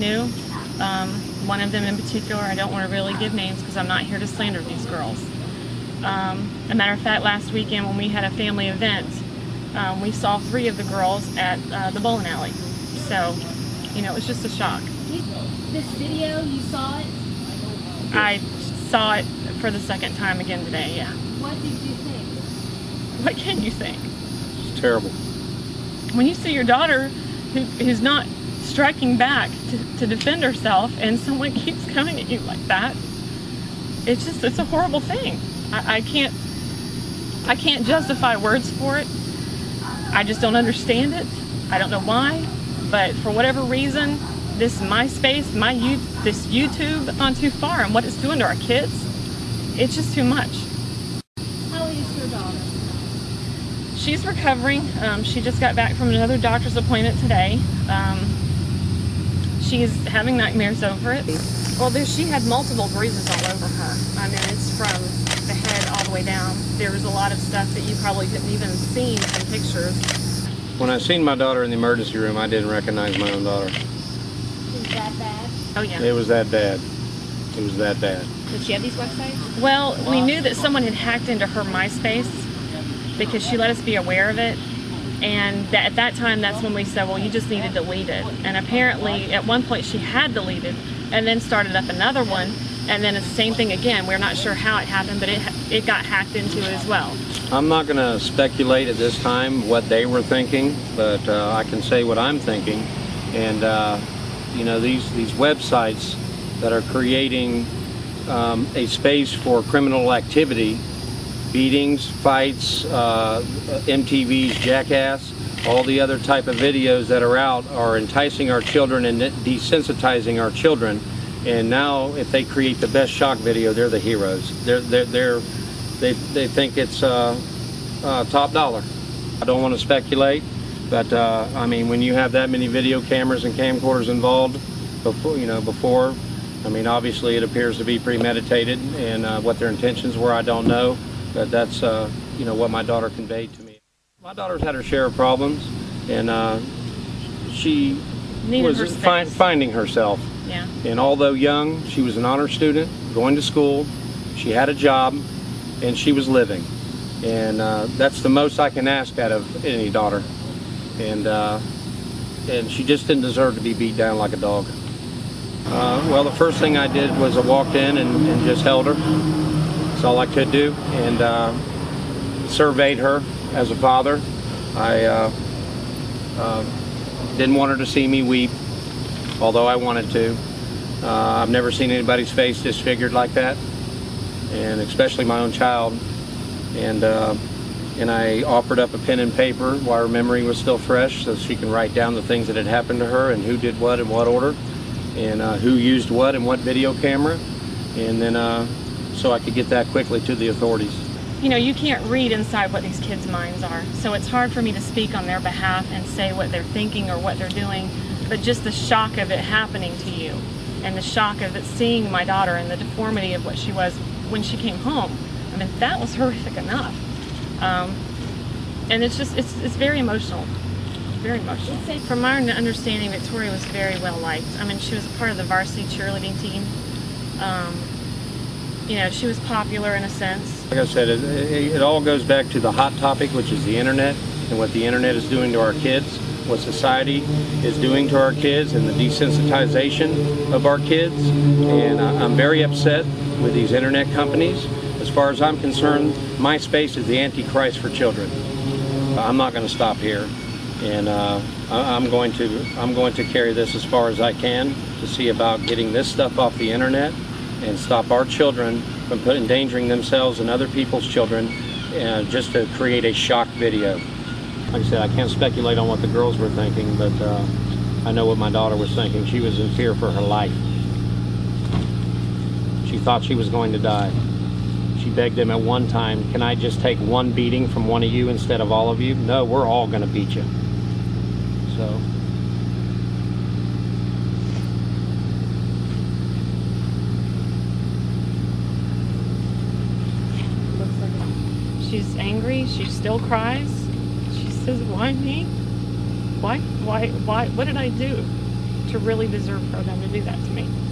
Knew one of them in particular. I don't want to really give names because I'm not here to slander these girls. A matter of fact, last weekend when we had a family event, we saw 3 of the girls at the bowling alley. So, you know, it was just a shock. This video, you saw it? I saw it for the second time again today, yeah. What did you think? What can you think? It's terrible. When you see your daughter who's not striking back to defend herself and someone keeps coming at you like that, it's a horrible thing. I can't justify words for it. I just don't understand it. I don't know why, but for whatever reason, this MySpace, this YouTube has gone too far, and what it's doing to our kids, it's just too much. How is your daughter? She's recovering. She just got back from another doctor's appointment today. She's having nightmares over it. Well, she had multiple bruises all over her. I mean, it's from the head all the way down. There was a lot of stuff that you probably couldn't even see in pictures. When I seen my daughter in the emergency room, I didn't recognize my own daughter. Is that bad? Oh, yeah. It was that bad. It was that bad. Did she have these websites? Well, we knew that someone had hacked into her MySpace because she let us be aware of it. And at that time, that's when we said, well, you just need to delete it. And apparently, at one point, she had deleted and then started up another one. And then it's the same thing again. We're not sure how it happened, but it got hacked into as well. I'm not going to speculate at this time what they were thinking, but I can say what I'm thinking. And, you know, these websites that are creating a space for criminal activity, beatings, fights, MTV's Jackass, all the other type of videos that are out are enticing our children and desensitizing our children. And now, if they create the best shock video, they're the heroes. They think it's top dollar. I don't want to speculate, but I mean, when you have that many video cameras and camcorders involved, before, I mean, obviously it appears to be premeditated, and what their intentions were, I don't know. But that's what my daughter conveyed to me. My daughter's had her share of problems, and she was finding herself. Yeah. And although young, she was an honor student, going to school, she had a job, and she was living. And that's the most I can ask out of any daughter. And she just didn't deserve to be beat down like a dog. Well, the first thing I did was I walked in and just held her. That's all I could do, and surveyed her as a father. I didn't want her to see me weep, although I wanted to. I've never seen anybody's face disfigured like that, and especially my own child. And I offered up a pen and paper while her memory was still fresh, so she can write down the things that had happened to her and who did what in what order, and who used what and what video camera, and then so I could get that quickly to the authorities. You know, you can't read inside what these kids' minds are, so it's hard for me to speak on their behalf and say what they're thinking or what they're doing, but just the shock of it happening to you, and the shock of it seeing my daughter and the deformity of what she was when she came home. I mean, that was horrific enough. And it's very emotional. Very emotional. From my understanding, Victoria was very well liked. I mean, she was a part of the varsity cheerleading team. You know, she was popular in a sense. Like I said, it all goes back to the hot topic, which is the internet, and what the internet is doing to our kids, what society is doing to our kids, and the desensitization of our kids. And I'm very upset with these internet companies. As far as I'm concerned, MySpace is the Antichrist for children. I'm not going to stop here, and I'm going to carry this as far as I can to see about getting this stuff off the internet and stop our children from endangering themselves and other people's children just to create a shock video. Like I said, I can't speculate on what the girls were thinking, but I know what my daughter was thinking. She was in fear for her life. She thought she was going to die. She begged them at one time, can I just take one beating from one of you instead of all of you? No, we're all going to beat you. So. She's angry. She still cries. She says, why me? Why? What did I do? to really deserve for them to do that to me.